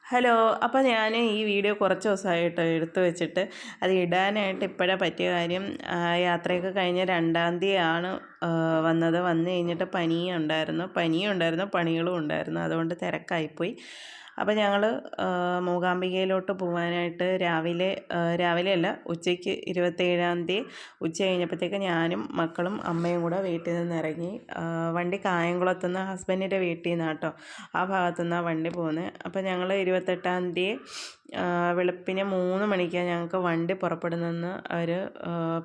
Hello. അപ്പോൾ ഞാൻ ഈ വീഡിയോ കുറച്ച് ദിവസമായിട്ട് എടുത്തു വെച്ചിട്ട് അത് ഇടാനായിട്ട് ഇപ്പോഴാണ് പറ്റിയ കാര്യം. യാത്രയൊക്കെ കഴിഞ്ഞ് 2-ാം തീയതിയാണ് വന്നത്. വന്നു കഴിഞ്ഞിട്ട് പനിയും ഉണ്ടായിരുന്നു പണികളും ഉണ്ടായിരുന്നു. അതുകൊണ്ട് തിരക്കായിപ്പോയി. അപ്പോൾ ഞങ്ങൾ മൂകാംബികയിലോട്ട് പോകാനായിട്ട് രാവിലെ അല്ല, ഉച്ചയ്ക്ക് 27-ാം തീയതി ഉച്ച കഴിഞ്ഞപ്പോഴത്തേക്ക് ഞാനും മക്കളും അമ്മയും കൂടെ വീട്ടിൽ നിന്ന് ഇറങ്ങി. വണ്ടി കായംകുളത്തുനിന്ന് ഹസ്ബൻഡിൻ്റെ വീട്ടിൽ നിന്നാണ് കേട്ടോ, ആ ഭാഗത്തുനിന്നാണ് വണ്ടി പോകുന്നത്. അപ്പോൾ ഞങ്ങൾ 28-ാം തീയതി വെളുപ്പിന് 3 മണിക്കാണ് ഞങ്ങൾക്ക് വണ്ടി പുറപ്പെടുന്നതെന്ന് അവർ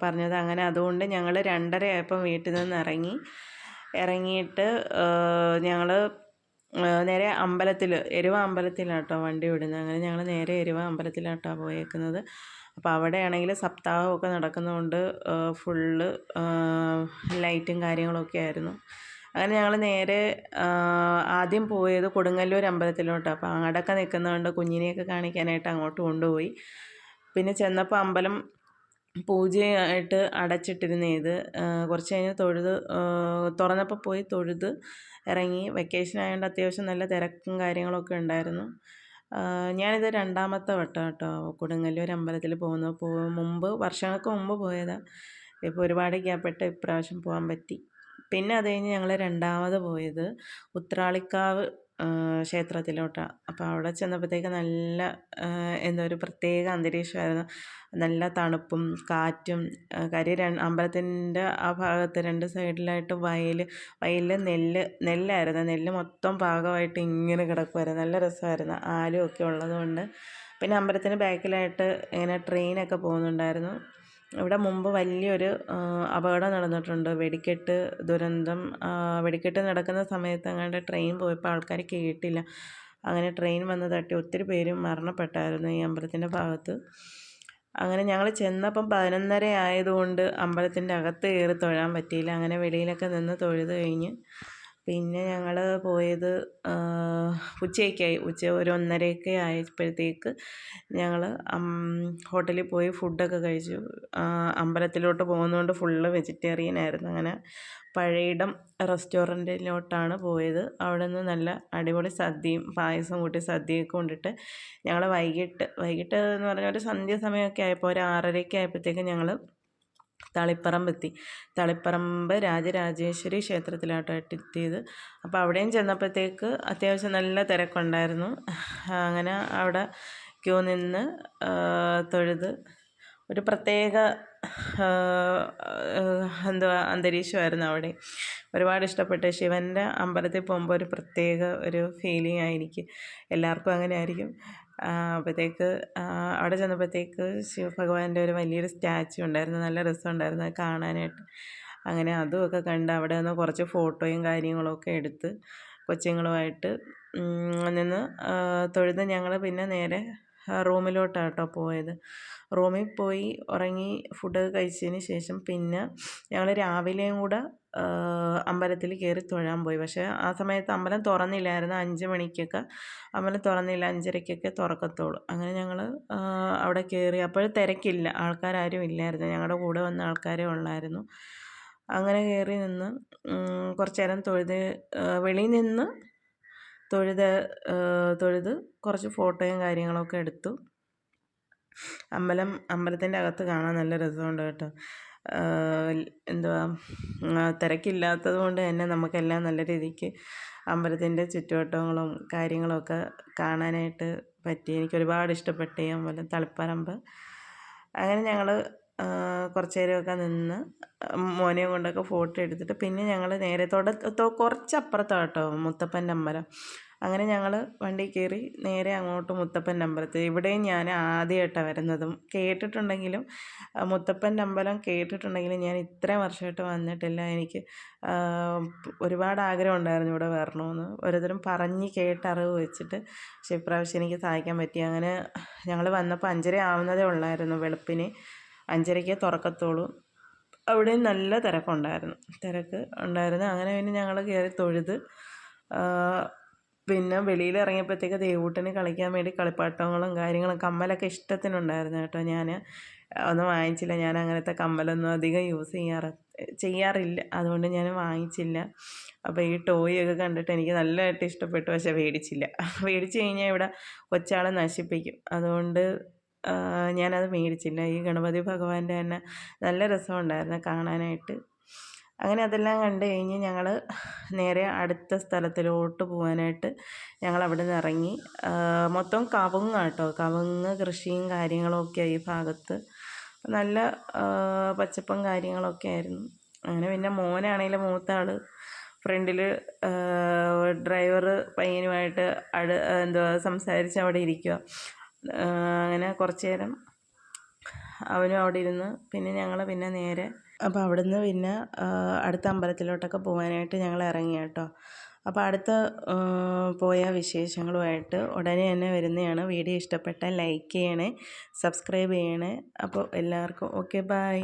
പറഞ്ഞത്. അങ്ങനെ അതുകൊണ്ട് ഞങ്ങൾ 2:30 ആയപ്പം വീട്ടിൽ നിന്ന് ഇറങ്ങിയിട്ട് ഞങ്ങൾ നേരെ എരുവ അമ്പലത്തിലാണ് കേട്ടോ വണ്ടി വിടുന്നത്. അങ്ങനെ ഞങ്ങൾ നേരെ എരുവ അമ്പലത്തിലാട്ടോ പോയേക്കുന്നത്. അപ്പോൾ അവിടെയാണെങ്കിൽ സപ്താഹമൊക്കെ നടക്കുന്നതുകൊണ്ട് ഫുള്ള് ലൈറ്റും കാര്യങ്ങളൊക്കെ ആയിരുന്നു. അങ്ങനെ ഞങ്ങൾ നേരെ ആദ്യം പോയത് കൊടുങ്ങല്ലൂർ അമ്പലത്തിലോട്ടാണ്. അപ്പോൾ അവിടെയൊക്കെ നിൽക്കുന്നതുകൊണ്ട് കുഞ്ഞിനെയൊക്കെ കാണിക്കാനായിട്ട് അങ്ങോട്ട് കൊണ്ടുപോയി. പിന്നെ ചെന്നപ്പോൾ അമ്പലം പൂജയായിട്ട് അടച്ചിട്ടിരുന്നത്. കുറച്ച് കഴിഞ്ഞ് തുറന്നപ്പോൾ പോയി തൊഴുത് ഇറങ്ങി. വെക്കേഷൻ ആയതുകൊണ്ട് അത്യാവശ്യം നല്ല തിരക്കും കാര്യങ്ങളൊക്കെ ഉണ്ടായിരുന്നു. ഞാനിത് 2-ാമത്തെ വട്ടം കേട്ടോ കൊടുങ്ങല്ലൂർ അമ്പലത്തിൽ വർഷങ്ങൾക്ക് മുമ്പ് പോയതാണ്. ഇപ്പോൾ ഒരുപാട് ഗ്യാപ്പിട്ട് ഇപ്രാവശ്യം പോകാൻ പറ്റി. പിന്നെ അത് കഴിഞ്ഞ് ഞങ്ങൾ 2-ാമത് പോയത് ഉത്രാളിക്കാവ് ക്ഷേത്രത്തിലോട്ടാണ്. അപ്പോൾ അവിടെ ചെന്നപ്പോഴത്തേക്ക് നല്ല ഒരു പ്രത്യേക അന്തരീക്ഷമായിരുന്നു. നല്ല തണുപ്പും കാറ്റും. അമ്പലത്തിൻ്റെ ആ ഭാഗത്ത് 2 സൈഡിലായിട്ട് വയലിൽ നെല്ലായിരുന്നു. നെല്ല് മൊത്തം പാകമായിട്ട് ഇങ്ങനെ കിടക്കുമായിരുന്നു. നല്ല രസമായിരുന്നു, ആലുമൊക്കെ ഉള്ളതുകൊണ്ട്. പിന്നെ അമ്പലത്തിന് ബാക്കിലായിട്ട് ഇങ്ങനെ ട്രെയിനൊക്കെ പോകുന്നുണ്ടായിരുന്നു. ഇവിടെ മുമ്പ് വലിയൊരു അപകടം നടന്നിട്ടുണ്ട്, വെടിക്കെട്ട് ദുരന്തം. വെടിക്കെട്ട് നടക്കുന്ന സമയത്ത് അങ്ങോട്ട് ട്രെയിൻ പോയപ്പോൾ ആൾക്കാർ കേട്ടില്ല. അങ്ങനെ ട്രെയിൻ വന്ന് തട്ടി ഒത്തിരി പേരും മരണപ്പെട്ടായിരുന്നു ഈ അമ്പലത്തിൻ്റെ ഭാഗത്ത്. അങ്ങനെ ഞങ്ങൾ ചെന്നപ്പം 11:30 ആയതുകൊണ്ട് അമ്പലത്തിൻ്റെ അകത്ത് കയറി തൊഴാൻ പറ്റിയില്ല. അങ്ങനെ വെളിയിലൊക്കെ നിന്ന് തൊഴുത് കഴിഞ്ഞ് പിന്നെ ഞങ്ങൾ പോയത് ഉച്ചയ്ക്കായി. ഒരു 1:30 ആയപ്പോഴത്തേക്ക് ഞങ്ങൾ ഹോട്ടലിൽ പോയി ഫുഡൊക്കെ കഴിച്ചു. അമ്പലത്തിലോട്ട് പോകുന്നതുകൊണ്ട് ഫുള്ള് വെജിറ്റേറിയൻ ആയിരുന്നു. അങ്ങനെ പഴയിടം റെസ്റ്റോറൻറ്റിലോട്ടാണ് പോയത്. അവിടെ നിന്ന് നല്ല അടിപൊളി സദ്യയും പായസം കൂട്ടി സദ്യയൊക്കെ കൊണ്ടിട്ട് ഞങ്ങൾ വൈകിട്ട് എന്ന് പറഞ്ഞാൽ ഒരു സന്ധ്യ സമയമൊക്കെ ആയപ്പോൾ ഒരു 6:30 ആയപ്പോഴത്തേക്ക് ഞങ്ങൾ തളിപ്പറമ്പ് രാജരാജേശ്വരി ക്ഷേത്രത്തിലോട്ടോ എത്തിയത്. അപ്പോൾ അവിടെയും ചെന്നപ്പോഴത്തേക്ക് അത്യാവശ്യം നല്ല തിരക്കുണ്ടായിരുന്നു. അങ്ങനെ അവിടെ ക്യൂ നിന്ന് തൊഴുത് ഒരു പ്രത്യേക അന്തരീക്ഷമായിരുന്നു അവിടെ. ഒരുപാട് ഇഷ്ടപ്പെട്ടു. ശിവൻ്റെ അമ്പലത്തിൽ പോകുമ്പോൾ ഒരു പ്രത്യേക ഒരു ഫീലിംഗ് ആയിരിക്കും, എല്ലാവർക്കും അങ്ങനെ ആയിരിക്കും. അപ്പോഴത്തേക്ക് അവിടെ ചെന്നപ്പോഴത്തേക്ക് ശിവഭഗവാന്റെ ഒരു വലിയൊരു സ്റ്റാച്ചു ഉണ്ടായിരുന്നു. നല്ല രസമുണ്ടായിരുന്നു അത് കാണാനായിട്ട്. അങ്ങനെ അതുമൊക്കെ കണ്ട് അവിടെ നിന്ന് കുറച്ച് ഫോട്ടോയും കാര്യങ്ങളൊക്കെ എടുത്ത് കൊച്ചുങ്ങളുമായിട്ട് നിന്ന് തൊഴുത് ഞങ്ങൾ പിന്നെ നേരെ റൂമിലോട്ടാണ് കേട്ടോ പോയത്. റൂമിൽ പോയി ഉറങ്ങി ഫുഡൊക്കെ കഴിച്ചതിന് ശേഷം പിന്നെ ഞങ്ങൾ രാവിലെയും കൂടെ അമ്പലത്തിൽ കയറി തൊഴാൻ പോയി. പക്ഷേ ആ സമയത്ത് അമ്പലം തുറന്നില്ലായിരുന്നു. 5 മണിക്കൊക്കെ അമ്പലം തുറന്നില്ല, 5:30 തുറക്കത്തുള്ളൂ. അങ്ങനെ ഞങ്ങൾ അവിടെ കയറി. അപ്പോൾ തിരക്കില്ല, ആൾക്കാരും ഇല്ലായിരുന്നു. ഞങ്ങളുടെ കൂടെ വന്ന ആൾക്കാരേ ഉള്ളായിരുന്നു. അങ്ങനെ കയറി നിന്ന് കുറച്ച് നേരം വെളിയിൽ നിന്ന് തൊഴുത് കുറച്ച് ഫോട്ടോയും കാര്യങ്ങളൊക്കെ എടുത്തു. അമ്പലത്തിൻ്റെ അകത്ത് കാണാൻ നല്ല രസമുണ്ട് കേട്ടോ. തിരക്കില്ലാത്തത് കൊണ്ട് തന്നെ നമുക്കെല്ലാം നല്ല രീതിക്ക് അമ്പലത്തിൻ്റെ ചുറ്റുവട്ടങ്ങളും കാര്യങ്ങളൊക്കെ കാണാനായിട്ട് പറ്റി. എനിക്കൊരുപാട് ഇഷ്ടപ്പെട്ടു ഈ അമ്പലം, തളിപ്പറമ്പ്. അങ്ങനെ ഞങ്ങൾ കുറച്ച് നേരമൊക്കെ നിന്ന് മോനെയും കൊണ്ടൊക്കെ ഫോട്ടോ എടുത്തിട്ട് പിന്നെ ഞങ്ങൾ നേരെ കുറച്ചപ്പുറത്താണ് കേട്ടോ മുത്തപ്പൻ്റെ അമ്പലം. അങ്ങനെ ഞങ്ങൾ വണ്ടി കയറി നേരെ അങ്ങോട്ട് മുത്തപ്പൻ്റെ അമ്പലത്തിൽ. ഇവിടെയും ഞാൻ ആദ്യമായിട്ടാണ് വരുന്നതും. മുത്തപ്പൻ്റെ അമ്പലം കേട്ടിട്ടുണ്ടെങ്കിലും ഞാൻ ഇത്രയും വർഷമായിട്ട് വന്നിട്ടില്ല. എനിക്ക് ഒരുപാട് ആഗ്രഹം ഉണ്ടായിരുന്നു ഇവിടെ വരണമെന്ന്, ഓരോരുത്തരും പറഞ്ഞ് കേട്ടറിവ് വെച്ചിട്ട്. പക്ഷേ ഇപ്രാവശ്യം എനിക്ക് സഹായിക്കാൻ പറ്റി. അങ്ങനെ ഞങ്ങൾ വന്നപ്പോൾ 5:30 ആവുന്നതേ ഉള്ളായിരുന്നു. വെളുപ്പിന് 5:30 തുറക്കത്തുള്ളൂ. അവിടെയും നല്ല തിരക്ക് ഉണ്ടായിരുന്നു. അങ്ങനെ പിന്നെ ഞങ്ങൾ കയറി തൊഴുത് പിന്നെ വെളിയിൽ ഇറങ്ങിയപ്പോഴത്തേക്ക് ദേവൂട്ടന് കളിക്കാൻ വേണ്ടി കളിപ്പാട്ടങ്ങളും കാര്യങ്ങളും കമ്മലൊക്കെ ഇഷ്ടത്തിനുണ്ടായിരുന്നു കേട്ടോ. ഞാൻ ഒന്നും വാങ്ങിച്ചില്ല. ഞാൻ അങ്ങനത്തെ കമ്മലൊന്നും അധികം യൂസ് ചെയ്യാറില്ല, അതുകൊണ്ട് ഞാൻ വാങ്ങിച്ചില്ല. അപ്പോൾ ഈ ടോയൊക്കെ കണ്ടിട്ട് എനിക്ക് നല്ലതായിട്ട് ഇഷ്ടപ്പെട്ടു, പക്ഷേ മേടിച്ചില്ല. മേടിച്ച് കഴിഞ്ഞാൽ ഇവിടെ കൊച്ചാളെ നശിപ്പിക്കും, അതുകൊണ്ട് ഞാനത് മേടിച്ചില്ല. ഈ ഗണപതി ഭഗവാന്റെ തന്നെ നല്ല രസമുണ്ടായിരുന്നു കാണാനായിട്ട്. അങ്ങനെ അതെല്ലാം കണ്ടു കഴിഞ്ഞ് ഞങ്ങൾ നേരെ അടുത്ത സ്ഥലത്തിലോട്ട് പോകാനായിട്ട് ഞങ്ങൾ അവിടെ നിന്ന് ഇറങ്ങി. മൊത്തം കവുങ്ങാട്ടോ, കവുങ്ങ് കൃഷിയും കാര്യങ്ങളൊക്കെ ഈ ഭാഗത്ത് നല്ല പച്ചപ്പും കാര്യങ്ങളൊക്കെ ആയിരുന്നു. അങ്ങനെ പിന്നെ മോനാണെങ്കിലും മൂത്ത ആൾ ഫ്രണ്ടിൽ ഡ്രൈവർ പയ്യനുമായിട്ട് സംസാരിച്ച് അവിടെ ഇരിക്കുക. അങ്ങനെ കുറച്ച് നേരം അവനും അവിടെ ഇരുന്ന് പിന്നെ ഞങ്ങൾ പിന്നെ നേരെ അപ്പോൾ അവിടെ നിന്ന് പിന്നെ അടുത്ത അമ്പലത്തിലോട്ടൊക്കെ പോകാനായിട്ട് ഞങ്ങൾ ഇറങ്ങി കേട്ടോ. അപ്പോൾ അടുത്ത പോയ വിശേഷങ്ങളുമായിട്ട് ഉടനെ തന്നെ വരുന്നതാണ്. വീഡിയോ ഇഷ്ടപ്പെട്ടാൽ ലൈക്ക് ചെയ്യണേ, സബ്സ്ക്രൈബ് ചെയ്യണേ. അപ്പോൾ എല്ലാവർക്കും ഓക്കെ, ബൈ.